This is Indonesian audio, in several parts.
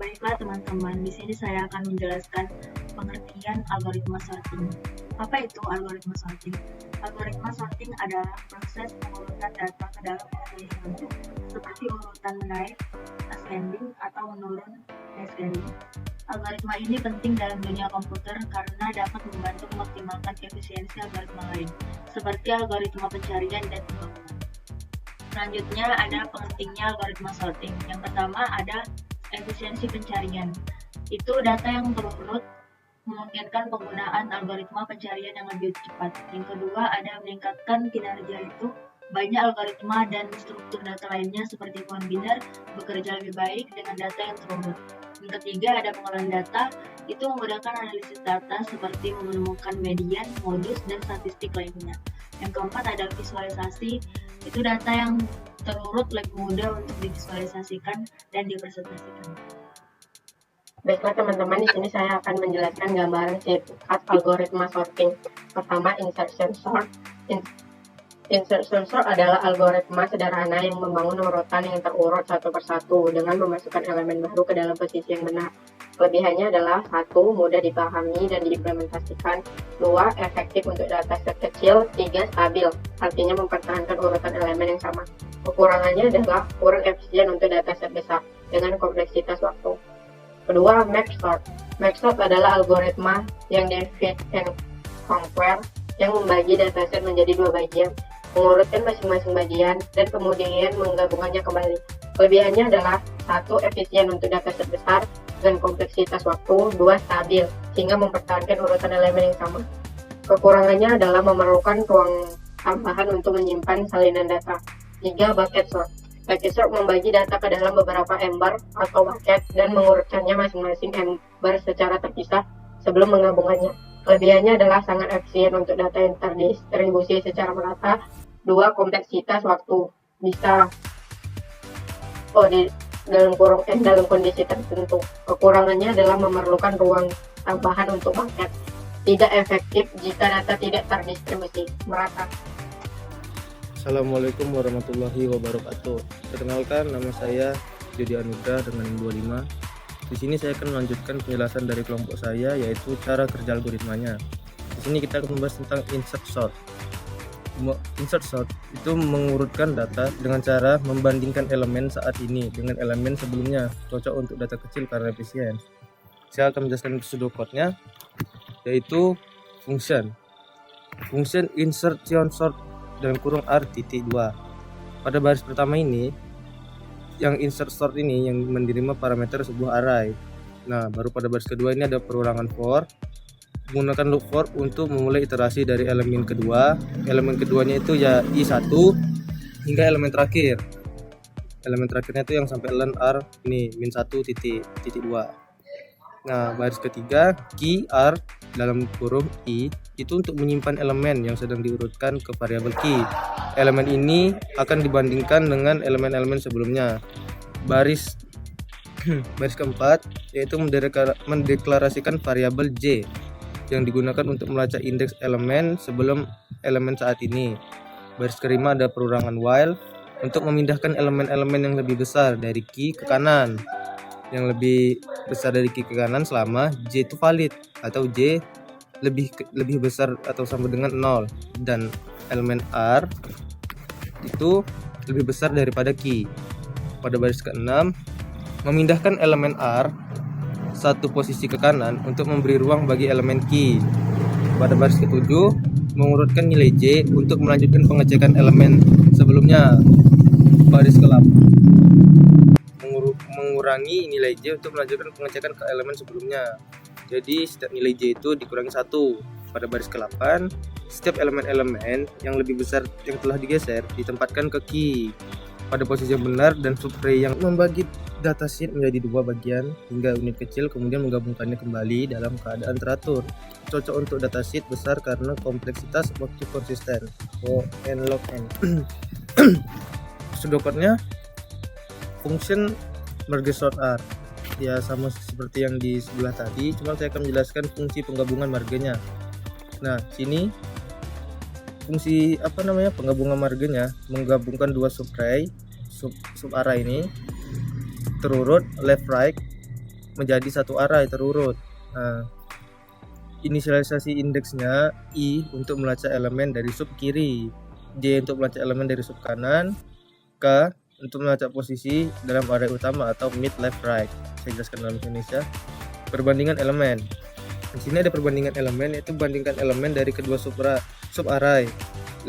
Baiklah teman-teman, di sini saya akan menjelaskan pengertian algoritma sorting. Apa itu algoritma sorting? Algoritma sorting adalah proses mengurutan data ke dalam urutan bentuk, seperti urutan menaik, ascending, atau menurun, descending. Algoritma ini penting dalam dunia komputer karena dapat membantu mengoptimalkan efisiensi algoritma lain, seperti algoritma pencarian dan pembangunan. Selanjutnya ada pentingnya algoritma sorting. Yang pertama ada efisiensi pencarian. Itu data yang terurut memungkinkan penggunaan algoritma pencarian yang lebih cepat. Yang kedua ada meningkatkan kinerja, itu banyak algoritma dan struktur data lainnya seperti kombiner bekerja lebih baik dengan data yang terurut. Yang ketiga ada pengolahan data, itu memudahkan analisis data seperti menemukan median, modus, dan statistik lainnya. Yang keempat ada visualisasi, itu data yang terurut lebih mudah untuk divisualisasikan dan dipresentasikan. Baiklah teman-teman, di sini saya akan menjelaskan gambaran singkat algoritma sorting. Pertama, insertion sort. Insertion sort adalah algoritma sederhana yang membangun urutan yang terurut satu persatu dengan memasukkan elemen baru ke dalam posisi yang benar. Kelebihannya adalah 1. Mudah dipahami dan diimplementasikan. 2. Efektif untuk dataset kecil. 3. Stabil, artinya mempertahankan urutan elemen yang sama. Kekurangannya adalah kurang efisien untuk dataset besar dengan kompleksitas waktu. Kedua, map sort. Map sort adalah algoritma yang divide and conquer yang membagi dataset menjadi 2 bagian, mengurutkan masing-masing bagian, dan kemudian menggabungkannya kembali. Kelebihannya adalah 1. Efisien untuk dataset besar dan kompleksitas waktu. 2. Stabil, sehingga mempertahankan urutan elemen yang sama. Kekurangannya adalah memerlukan ruang tambahan untuk menyimpan salinan data. 3. Bucket sort. Bucket sort membagi data ke dalam beberapa ember atau bucket dan mengurutkannya masing-masing ember secara terpisah sebelum menggabungkannya. Kelebihannya adalah sangat efisien untuk data yang terdistribusi secara merata. 2. Kompleksitas waktu, bisa dalam kondisi tertentu. Kekurangannya adalah memerlukan ruang tambahan untuk bucket. Tidak efektif jika data tidak terdistribusi merata. Assalamualaikum warahmatullahi wabarakatuh. Perkenalkan, nama saya Jody Anugrah dengan 25. Di sini saya akan melanjutkan penjelasan dari kelompok saya, yaitu cara kerja algoritmanya. Di sini kita akan membahas tentang insert sort. Insert sort itu mengurutkan data dengan cara membandingkan elemen saat ini dengan elemen sebelumnya. Cocok untuk data kecil karena efisien. Saya akan menjelaskan pseudocode-nya, yaitu function insertion sort dalam kurung R.2. Pada baris pertama ini, yang insert sort ini yang menerima parameter sebuah array. Nah, baru pada baris kedua ini ada perulangan for. Menggunakan loop for untuk memulai iterasi dari elemen kedua. Elemen keduanya itu ya I1 hingga elemen terakhir. Elemen terakhirnya itu yang sampai len R ini -1.2. Nah, baris ketiga key R dalam kurung I itu untuk menyimpan elemen yang sedang diurutkan ke variabel key. Elemen ini akan dibandingkan dengan elemen-elemen sebelumnya. Baris keempat yaitu mendeklarasikan variabel J yang digunakan untuk melacak indeks elemen sebelum elemen saat ini. Baris kelima ada perulangan while untuk memindahkan elemen-elemen yang lebih besar dari key ke kanan. Yang lebih besar dari key ke kanan selama J itu valid atau J lebih besar atau sama dengan 0 dan elemen R itu lebih besar daripada key. Pada baris ke-6 memindahkan elemen R satu posisi ke kanan untuk memberi ruang bagi elemen key. Pada baris ke-7 mengurutkan nilai J untuk melanjutkan pengecekan elemen sebelumnya. Baris ke-8 mengurangi nilai J untuk melanjutkan pengecekan ke elemen sebelumnya. Jadi setiap nilai J itu dikurangi 1. Pada baris ke-8, setiap elemen-elemen yang lebih besar yang telah digeser ditempatkan ke key pada posisi yang benar, dan subrey yang membagi datasheet menjadi 2 bagian hingga unit kecil kemudian menggabungkannya kembali dalam keadaan teratur. Cocok untuk datasheet besar karena kompleksitas waktu konsisten. N log n. Pseudocode-nya function merge sort R. Ya sama seperti yang di sebelah tadi, cuma saya akan menjelaskan fungsi penggabungan marganya. Nah, sini fungsi penggabungan marganya menggabungkan 2 sub array ini terurut left right menjadi satu array terurut. Nah, inisialisasi indeksnya I untuk melacak elemen dari sub kiri, J untuk melacak elemen dari sub kanan, K untuk melacak posisi dalam array utama atau mid left right. Saya jelaskan dalam Indonesia. Perbandingan elemen. Di sini ada perbandingan elemen, yaitu bandingkan elemen dari kedua sub array,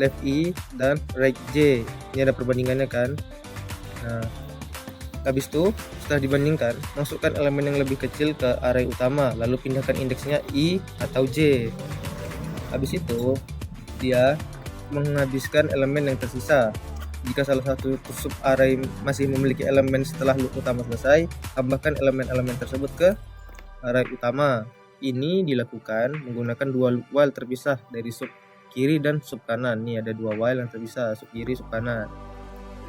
left I dan right J. Ini ada perbandingannya kan. Nah, habis itu setelah dibandingkan, masukkan elemen yang lebih kecil ke array utama, lalu pindahkan indeksnya I atau J. Habis itu dia menghabiskan elemen yang tersisa. Jika salah satu sub array masih memiliki elemen setelah loop utama selesai, tambahkan elemen-elemen tersebut ke array utama. Ini dilakukan menggunakan dua loop while terpisah dari sub kiri dan sub kanan. Nih ada dua while yang terpisah, sub kiri, sub kanan.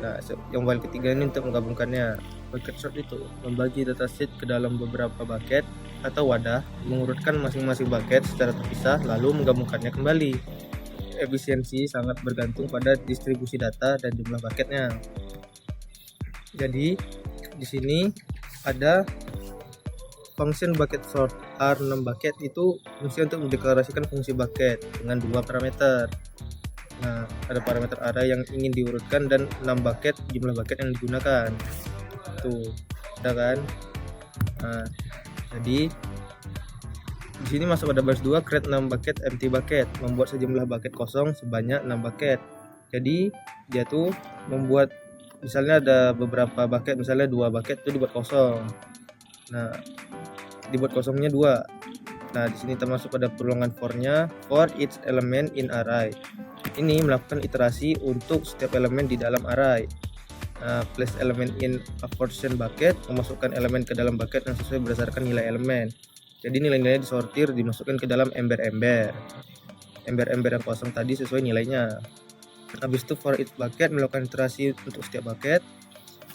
Nah, yang while ketiga ini untuk menggabungkannya. Bucket sort itu membagi dataset ke dalam beberapa bucket atau wadah, mengurutkan masing-masing bucket secara terpisah, lalu menggabungkannya kembali. Efisiensi sangat bergantung pada distribusi data dan jumlah bucketnya. Jadi di sini ada function bucket sort R6 bucket, itu fungsi untuk mendeklarasikan fungsi bucket dengan dua parameter. Nah, ada parameter array yang ingin diurutkan dan 6 bucket jumlah bucket yang digunakan. Tuh, ada kan? Nah, jadi di sini masuk pada baris 2 create 6 bucket empty bucket, membuat sejumlah bucket kosong sebanyak 6 bucket. Jadi dia tuh membuat, misalnya ada beberapa bucket, misalnya 2 bucket itu dibuat kosong. Nah, dibuat kosongnya 2. Nah, di sini termasuk pada perluangan for-nya, for each element in array. Ini melakukan iterasi untuk setiap elemen di dalam array. Nah, place element in a portion bucket, memasukkan elemen ke dalam bucket yang sesuai berdasarkan nilai elemen. Jadi nilai-nilainya disortir, dimasukkan ke dalam ember-ember. Ember-ember yang kosong tadi sesuai nilainya. Habis itu for each bucket, melakukan iterasi untuk setiap bucket.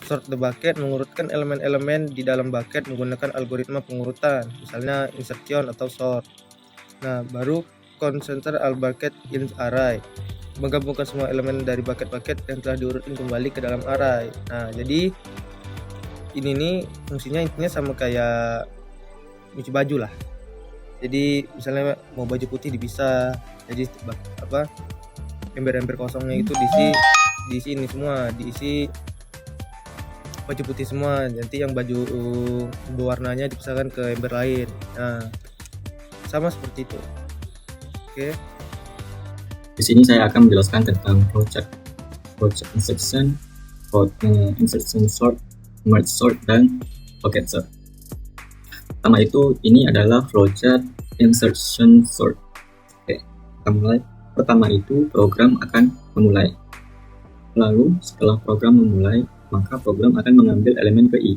Sort the bucket, mengurutkan elemen-elemen di dalam bucket menggunakan algoritma pengurutan, misalnya insertion atau sort. Nah, baru concentrate all bucket in array, menggabungkan semua elemen dari bucket-bucket yang telah diurutkan kembali ke dalam array. Nah, jadi ini nih fungsinya intinya sama kayak nyuci baju lah. Jadi misalnya mau baju putih dipisah, jadi ember-ember kosongnya itu diisi ini semua, diisi baju putih semua, nanti yang baju berwarnanya dipisahkan ke ember lain. Nah, sama seperti itu. Oke. Di sini saya akan menjelaskan tentang flowchart insertion, insertion sort, merge sort, dan bucket sort. Pertama itu, ini adalah flowchart insertion sort. Oke, kita mulai. Pertama itu, program akan memulai. Lalu, setelah program memulai, maka program akan mengambil elemen ke I.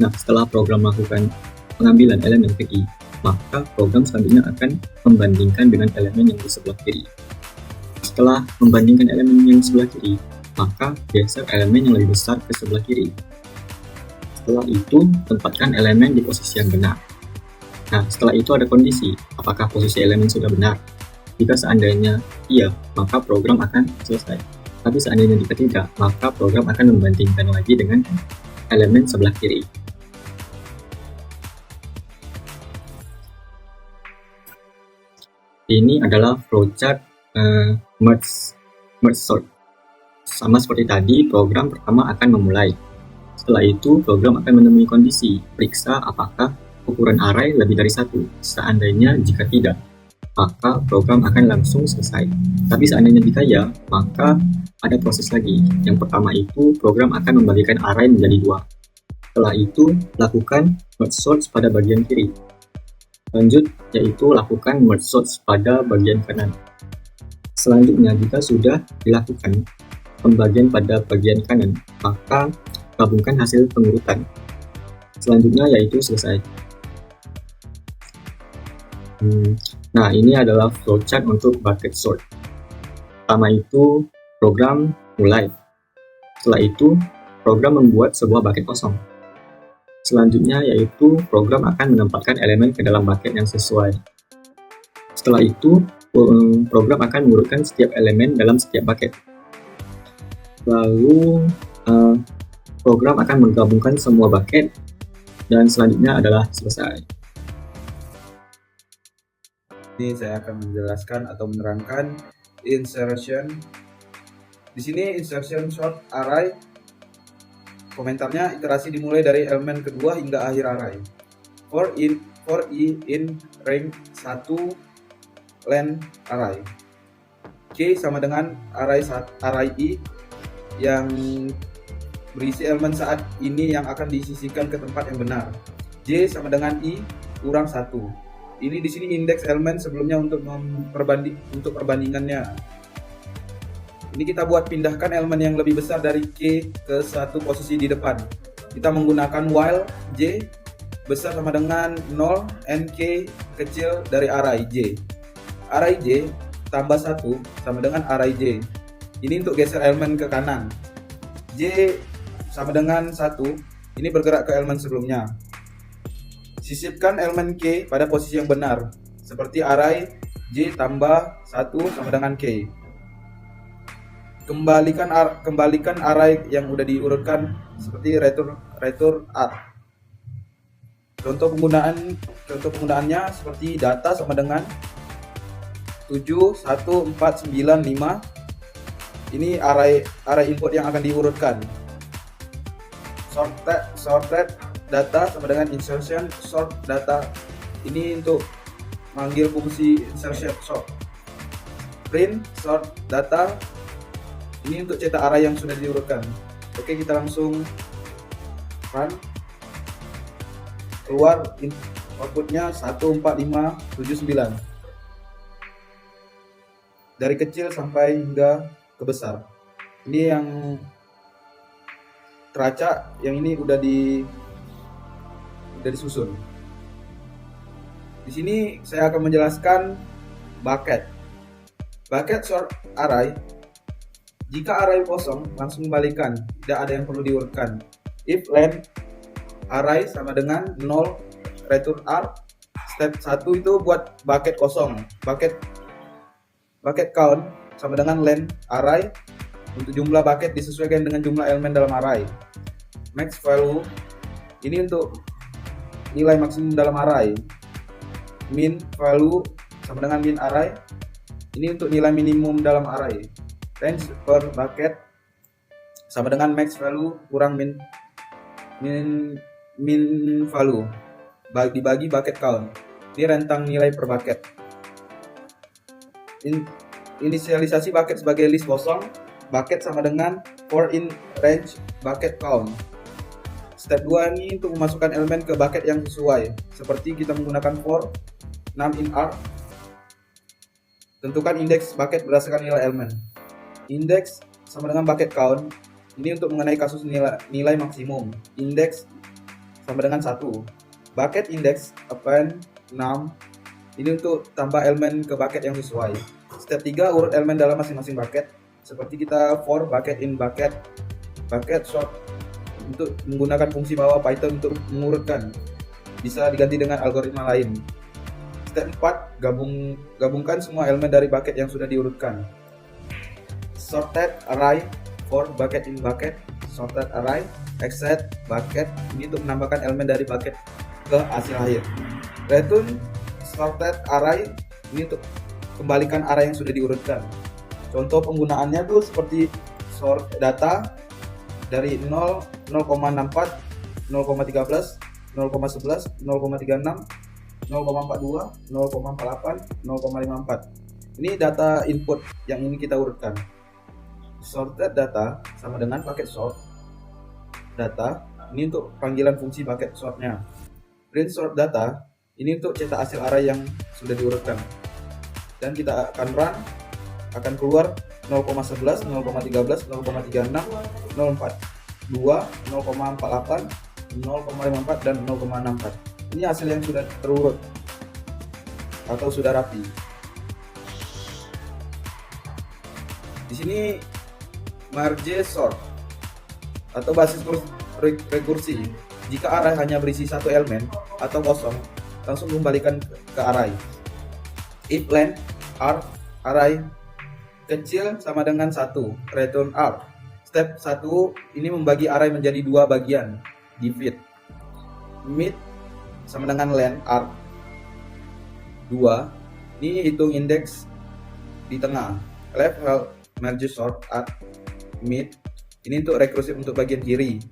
Nah, setelah program melakukan pengambilan elemen ke I, maka program selanjutnya akan membandingkan dengan elemen yang di sebelah kiri. Setelah membandingkan elemen yang sebelah kiri, maka geser elemen yang lebih besar ke sebelah kiri. Setelah itu, tempatkan elemen di posisi yang benar. Nah, setelah itu ada kondisi, apakah posisi elemen sudah benar. Jika seandainya iya, maka program akan selesai. Tapi seandainya jika tidak, maka program akan membandingkan lagi dengan elemen sebelah kiri. Ini adalah flowchart merge sort. Sama seperti tadi, program pertama akan memulai. Setelah itu, program akan menemui kondisi, periksa apakah ukuran array lebih dari 1. Seandainya jika tidak, maka program akan langsung selesai. Tapi seandainya jika ya, maka ada proses lagi. Yang pertama itu, program akan membagikan array menjadi 2. Setelah itu, lakukan merge sort pada bagian kiri. Lanjut, yaitu lakukan merge sort pada bagian kanan. Selanjutnya, jika sudah dilakukan pembagian pada bagian kanan, maka gabungkan hasil pengurutan. Selanjutnya, yaitu selesai. Nah, ini adalah flowchart untuk bucket sort. Pertama itu, program mulai. Setelah itu, program membuat sebuah bucket kosong. Selanjutnya yaitu program akan menempatkan elemen ke dalam bucket yang sesuai. Setelah itu, program akan mengurutkan setiap elemen dalam setiap bucket. Lalu, program akan menggabungkan semua bucket Dan selanjutnya adalah selesai. Ini saya akan menjelaskan atau menerangkan insertion. Di sini insertion sort array, komentarnya iterasi dimulai dari elemen kedua hingga akhir array. For i in range 1 len array. K sama dengan array i yang berisi elemen saat ini yang akan disisihkan ke tempat yang benar. J sama dengan i kurang 1. Ini di sini indeks elemen sebelumnya untuk perbandingannya. Ini kita buat pindahkan elemen yang lebih besar dari K ke satu posisi di depan. Kita menggunakan while J besar sama dengan 0 and K kecil dari array J. Array J tambah 1 sama dengan array J. Ini untuk geser elemen ke kanan. J sama dengan 1, ini bergerak ke elemen sebelumnya. Sisipkan elemen K pada posisi yang benar, seperti array J tambah 1 sama dengan K. Kembalikan array yang udah diurutkan seperti return R. Contoh penggunaannya seperti data sama dengan 71495. Ini array input yang akan diurutkan. Sorted data sama dengan insertion sort data. Ini untuk manggil fungsi insertion sort. Print sort data. Ini untuk cetak array yang sudah diurutkan. Oke, kita langsung run. Keluar outputnya 14579. Dari kecil sampai hingga ke besar. Ini yang teracak, yang ini udah disusun. Di sini saya akan menjelaskan bucket. Bucket sort array. Jika array kosong, langsung kembalikan, tidak ada yang perlu diurutkan. If len array sama dengan 0 return R. Step 1 itu buat bucket kosong. Bucket count sama dengan len array. Untuk jumlah bucket disesuaikan dengan jumlah elemen dalam array. Max value ini untuk nilai maksimum dalam array. Min value sama dengan min array. Ini untuk nilai minimum dalam array. Range per bucket sama dengan max value kurang min value dibagi bucket count. Ini rentang nilai per bucket. Inisialisasi bucket sebagai list kosong. Bucket sama dengan for in range bucket count. Step 2 ini untuk memasukkan elemen ke bucket yang sesuai. Seperti kita menggunakan for num in R. Tentukan indeks bucket berdasarkan nilai elemen. Indeks sama dengan bucket count. Ini untuk mengenai kasus nilai maksimum. Indeks sama dengan 1. Bucket index append num. Ini untuk tambah elemen ke bucket yang sesuai. Step 3 urut elemen dalam masing-masing bucket. Seperti kita for bucket in bucket sort untuk menggunakan fungsi bawah Python untuk mengurutkan. Bisa diganti dengan algoritma lain. Step 4 gabungkan semua elemen dari bucket yang sudah diurutkan. Sorted array for bucket in bucket. Sorted array exit bucket, ini untuk menambahkan elemen dari bucket ke hasil akhir. Return sorted array, ini untuk kembalikan array yang sudah diurutkan. Contoh penggunaannya tuh seperti sort data dari 0, 0,64, 0,13, 0,11, 0,36, 0,42, 0,48, 0,54. Ini data input yang ini kita urutkan. Sorted data sama dengan paket sort data. Ini untuk panggilan fungsi bucket sortnya. Print sort data, ini untuk cetak hasil array yang sudah diurutkan. Dan kita akan run, akan keluar 0,11, 0,13, 0,36, 0,42, 0,48, 0,54 dan 0,64. Ini hasil yang sudah terurut atau sudah rapi. Di sini merge sort atau basis rekursi. Jika array hanya berisi satu elemen atau kosong, langsung kembalikan ke array. If len R array kecil sama dengan 1, return R. Step 1 ini membagi array menjadi dua bagian, divide. mid sama dengan len arc 2. Ini hitung indeks di tengah. Left help merge sort at mid. Ini untuk rekursif untuk bagian kiri.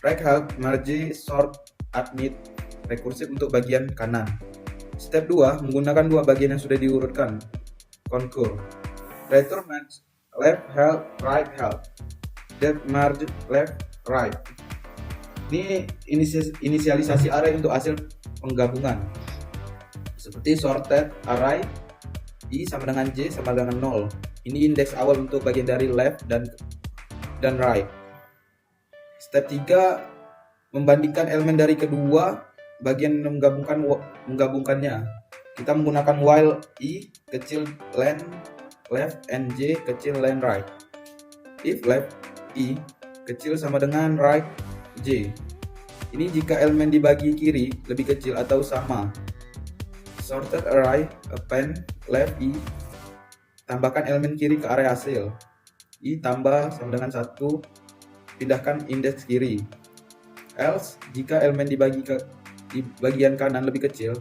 Right help merge sort at mid. Rekursif untuk bagian kanan. Step 2 menggunakan dua bagian yang sudah diurutkan. Concur. Return merge left help right help. Depth merge left right. Ini inisialisasi array untuk hasil penggabungan. Seperti sorted array I sama dengan J sama dengan 0. Ini indeks awal untuk bagian dari left dan right. Step 3 membandingkan elemen dari kedua bagian menggabungkannya. Kita menggunakan while I kecil len left and J kecil len right. If left I kecil sama dengan right J. Ini jika elemen dibagi kiri lebih kecil atau sama. Sorted array append left I, tambahkan elemen kiri ke array hasil. I tambah sama dengan 1, pindahkan indeks kiri. Else jika elemen di bagian kanan lebih kecil.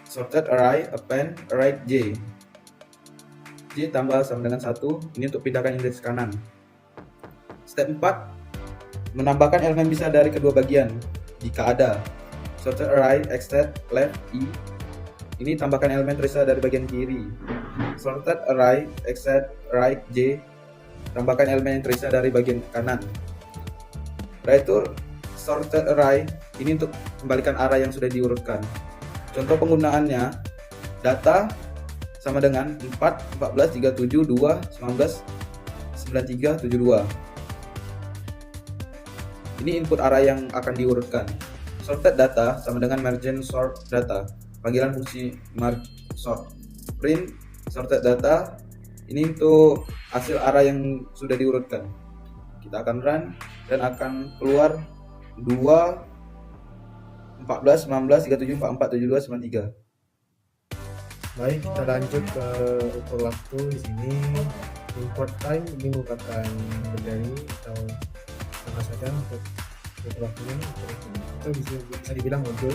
Sorted array append right J. J tambah sama dengan 1, ini untuk pindahkan indeks kanan. Step 4 menambahkan elemen bisa dari kedua bagian jika ada. Sorted array extend left I, ini tambahkan elemen tersisa dari bagian kiri. Sorted array extend right J, tambahkan elemen yang tersisa dari bagian kanan. Return sorted array, ini untuk kembalikan array yang sudah diurutkan. Contoh penggunaannya, data sama dengan 4, 14, 37, 2, 19, 93, 72. Ini input array yang akan diurutkan. Sorted data sama dengan merge sort data. Panggilan fungsi merge sort. Print sorted data, ini untuk hasil array yang sudah diurutkan. Kita akan run dan akan keluar 2, 14, 19, 37, 44, 72, 93. Baik, kita lanjut ke ukur waktu. Di sini import time ini merupakan dari atau sama saja untuk ukur waktunya, atau bisa dibilang modul.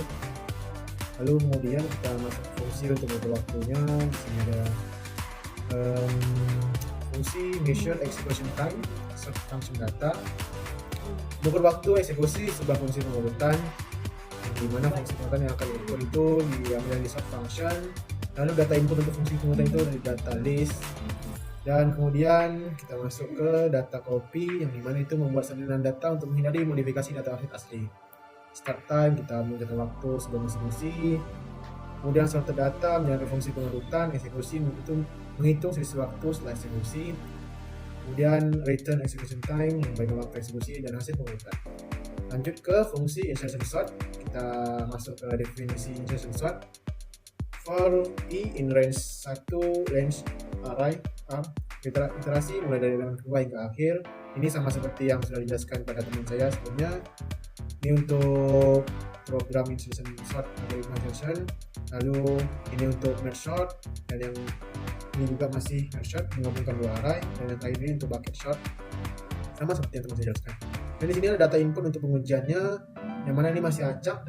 Lalu kemudian kita masuk fungsi untuk ukur waktunya. Di sini ada fungsi measure execution time, set function data. Ukur waktu eksekusi sebuah fungsi pengurutan, di mana fungsi pengurutan yang akan diukur itu diambil dari set function. Lalu data input untuk fungsi pengurutan itu dari data list, dan kemudian kita masuk ke data copy, yang dimana itu membuat salinan data untuk menghindari modifikasi data asli. Start time kita menentukan waktu sebelum eksekusi, kemudian sorted data menjalankan fungsi pengurutan, eksekusi itu menghitung selisih waktu setelah eksekusi, kemudian return execution time memberikan waktu eksekusi dan hasil pengurutan. Lanjut ke fungsi insertion sort, kita masuk ke definisi insertion sort. For I in range 1 range array R, iterasi mulai dari elemen kedua hingga akhir. Ini sama seperti yang sudah dijelaskan pada teman saya sebelumnya. Ini untuk program insertion sort algoritma insertion. Lalu ini untuk merge sort, dan yang ini juga masih merge sort menggabungkan dua array, dan yang terakhir ini untuk bucket sort, sama seperti yang teman saya jelaskan. Dan di sini ada data input untuk pengujiannya, yang mana ini masih acak,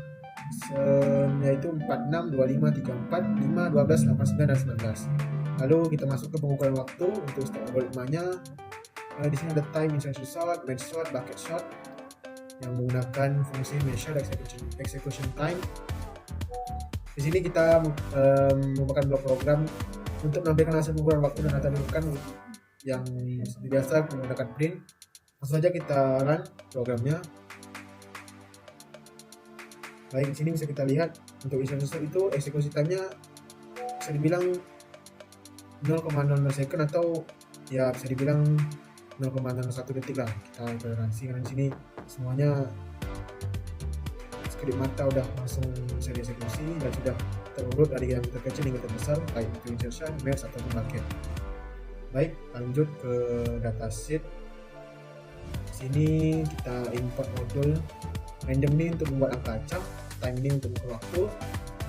yaitu 46, 25, 34, 5, 12, 89, dan 19. Lalu kita masuk ke pengukuran waktu untuk step algoritmanya. Di sini ada time insertion sort, merge sort, bucket sort yang menggunakan fungsi measure execution time. Di sini kita merupakan blok program untuk menampilkan hasil pengukuran waktu dan data diurutkan yang biasa menggunakan print. Langsung saja kita run programnya. Baik, di sini bisa kita lihat untuk insertion sort itu eksekusi time-nya bisa dibilang 0,00 second, atau ya bisa dibilang 0,01 detik lah. Kita toleransi karena di sini semuanya sekedip mata udah langsung bisa dieksekusi dan sudah terurut dari yang terkecil hingga terbesar, baik itu insertion, merge atau bucket. Baik, lanjut ke datasheet. Di sini kita import modul random ini untuk membuat angka acak, time ini untuk mengukur waktu.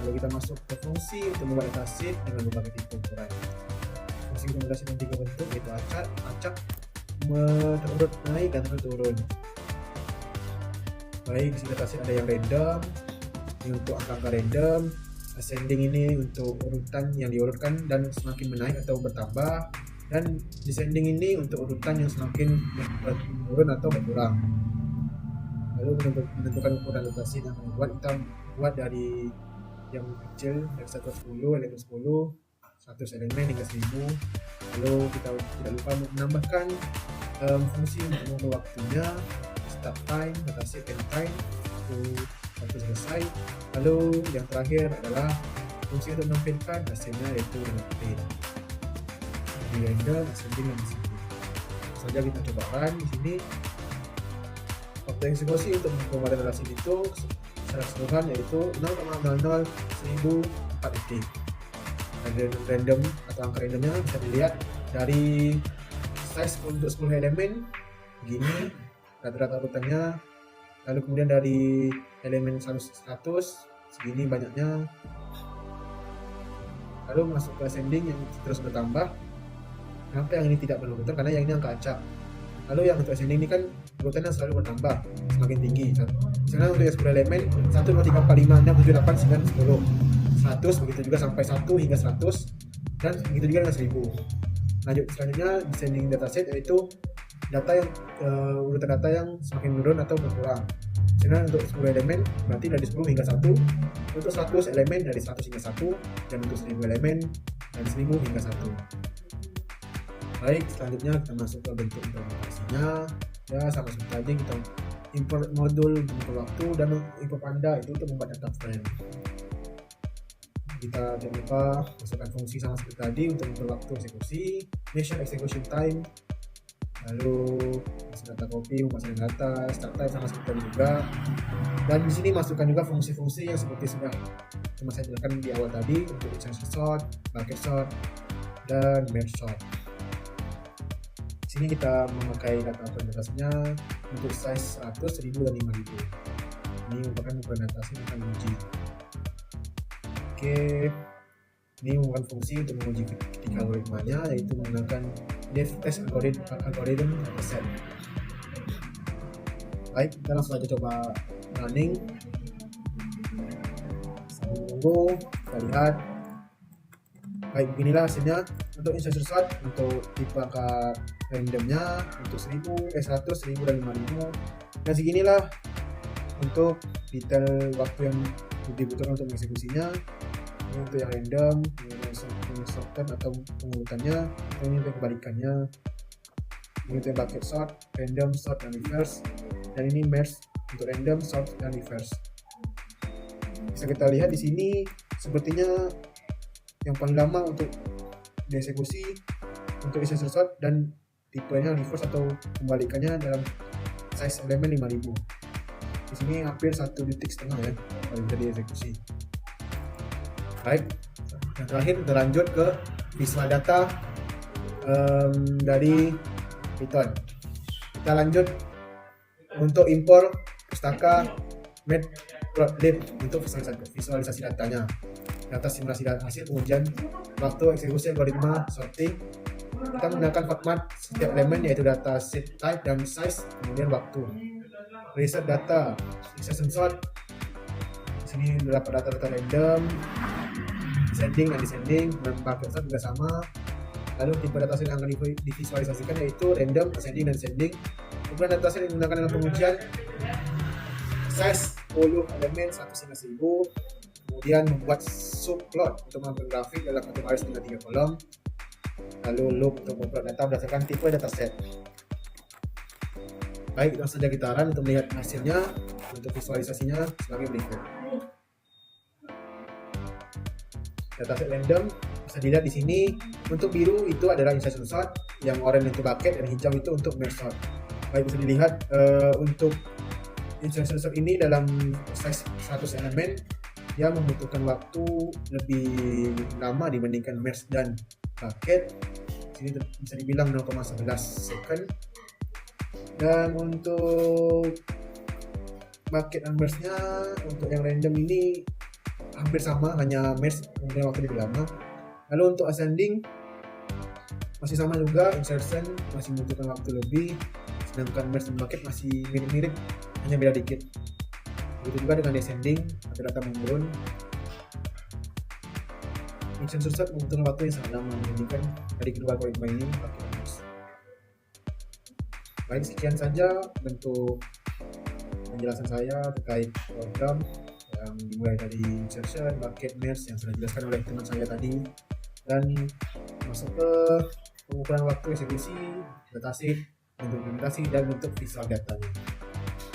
Lalu kita masuk ke fungsi untuk membuat datasheet dengan berbagai tipe ukuran. Fungsi untuk datasheet yang tiga bentuk, yaitu acak, terurut naik dan terurut turun. Baik, di sini dataset ada yang random, ini untuk angka-angka random. Ascending ini untuk urutan yang diurutkan dan semakin menaik atau bertambah, dan descending ini untuk urutan yang semakin menurun atau berkurang. Lalu menentukan ukuran rotasi yang akan dibuat, kita buat dari yang kecil dari 1 ke 10, elemen 10, 100 elemen hingga 1000. Lalu kita tidak lupa menambahkan fungsi untuk mengukur waktunya, start time, dataset end time itu waktu selesai. Lalu yang terakhir adalah fungsi untuk menampilkan hasilnya, yaitu print di random, ascending dan descending. Saja kita cobakan di sini. Waktu eksekusi untuk mengukur relasi itu secara keseluruhan yaitu 0,001004 detik. Dan random atau angka randomnya bisa dilihat dari size untuk 10 elemen begini rata-rata urutannya. Lalu kemudian dari elemen 100 segini banyaknya. Lalu masuk ke ascending yang terus bertambah. Kenapa yang ini tidak berurutan? Karena yang ini angka acak. Lalu yang untuk ascending ini kan urutannya selalu bertambah semakin tinggi. Misalnya untuk yang 10 elemen 1, 2, 3, 4, 5, 6, 7, 8, 9, 10, 100, begitu juga sampai 1 hingga 100, dan begitu juga dengan 1000. Lanjut selanjutnya descending dataset, yaitu data yang urutan data yang semakin menurun atau berkurang. Misalnya untuk 10 elemen berarti dari 10 hingga 1, untuk 100 elemen dari 100 hingga 1, dan untuk 1000 elemen dari 1000 hingga 1. Baik, selanjutnya kita masuk ke bentuk implementasinya. Ya, sama seperti tadi kita import modul untuk waktu dan import panda itu untuk membuat data frame. Kita jangan lupa masukkan fungsi sama seperti tadi untuk mengukur waktu eksekusi, measure execution time, lalu masuk data copy, memasukkan data, start time sama seperti tadi juga. Dan di sini masukkan juga fungsi-fungsi yang seperti sudah saya jelaskan di awal tadi untuk insertion sort, bucket sort, dan merge sort. Di sini kita memakai data presentasinya untuk size 100, 1000, dan 5000. Ini merupakan presentasi yang akan diuji. Oke, ini merupakan fungsi untuk menguji ketika algoritmanya, yaitu menggunakan def test algorithm set. Baik, kita langsung aja coba running. Sambil menunggu, kita lihat. Baik, beginilah hasilnya untuk insertion sort untuk tipe angka randomnya untuk 100, 1000, dan 5000. Dan seginilah untuk detail waktu yang dibutuhkan untuk mengeksekusinya. Ini untuk yang random, yang sorted atau pengurutannya, ini untuk kebalikannya. Ini untuk bucket sort, random, sort, dan reverse. Dan ini merge untuk random, sort, dan reverse. Bisa kita lihat di sini sepertinya yang paling lama untuk dieksekusi untuk insertion sort dan tipenya reverse atau kembalikannya dalam size elemen 5000. Di sini hampir 1,5 detik ya kalau bisa dieksekusi. Baik, yang terakhir kita lanjut ke visual data dari Python. Kita lanjut untuk impor pustaka matplotlib untuk visualisasi datanya. Data simulasi hasil pengujian waktu eksekusi algoritma sorting. Kita menggunakan format setiap elemen, yaitu data set type dan size, kemudian waktu. Reset data, insertion sort. Di sini dapat data-data random, ascending dan descending, dan bucket sort juga sama. Lalu tipe dataset yang akan divisualisasikan yaitu random, ascending, dan descending. Kemudian dataset yang digunakan dalam pengujian size 10 elemen 1 hingga 1000. Kemudian membuat subplot untuk membuat grafik dalam satu baris dengan 3 kolom. Lalu loop untuk membuat data berdasarkan tipe dataset. Baik, langsung saja kita run untuk melihat hasilnya untuk visualisasinya sebagai berikut. Dataset random bisa dilihat di sini. Untuk biru itu adalah insertion sort, yang oranye itu bucket, dan hijau itu untuk merge sort. Baik, bisa dilihat untuk insertion sort ini dalam size 100 elemen dia membutuhkan waktu lebih lama dibandingkan merge dan bucket. Sini bisa dibilang 0,11 second. Dan untuk bucket dan merge-nya untuk yang random ini hampir sama, hanya merge kemudian waktu lebih lama. Lalu untuk ascending masih sama juga, insertion masih membutuhkan waktu lebih, sedangkan merge dan bucket masih mirip-mirip hanya beda dikit. Begitu juga dengan descending atau data menurun. Insertion sort membutuhkan waktu yang sangat lama dibandingkan dari kedua algoritma ini pakai merge. Baik, sekian saja bentuk penjelasan saya terkait program yang dimulai dari insertion, bucket, merge yang sudah dijelaskan oleh teman saya tadi, dan masuk ke pengukuran waktu eksekusi, dataset, bentuk implementasi, dan bentuk visual datanya.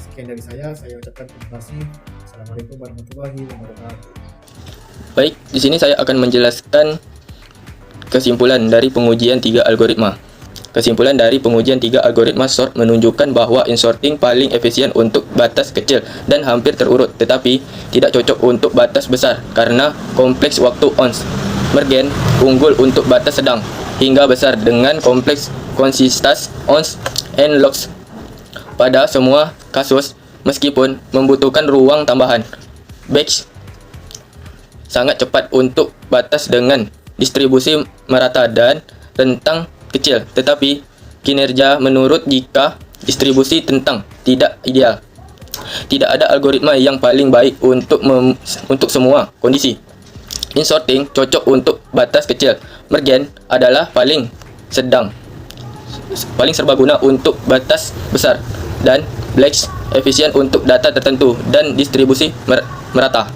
Sekian dari saya ucapkan terima kasih. Assalamualaikum warahmatullahi wabarakatuh. Baik, di sini saya akan menjelaskan kesimpulan dari pengujian 3 algoritma. Kesimpulan dari pengujian 3 algoritma sort menunjukkan bahwa insorting paling efisien untuk batas kecil dan hampir terurut, tetapi tidak cocok untuk batas besar karena kompleks waktu ons. Mergen unggul untuk batas sedang hingga besar dengan kompleks konsistensi ons and logs. Pada semua kasus, meskipun membutuhkan ruang tambahan, batch sangat cepat untuk batas dengan distribusi merata dan rentang kecil, tetapi kinerja menurut jika distribusi tentang tidak ideal. Tidak ada algoritma yang paling baik untuk semua kondisi. Insorting cocok untuk batas kecil. Mergen adalah paling serbaguna untuk batas besar, dan Blex efisien untuk data tertentu dan distribusi merata.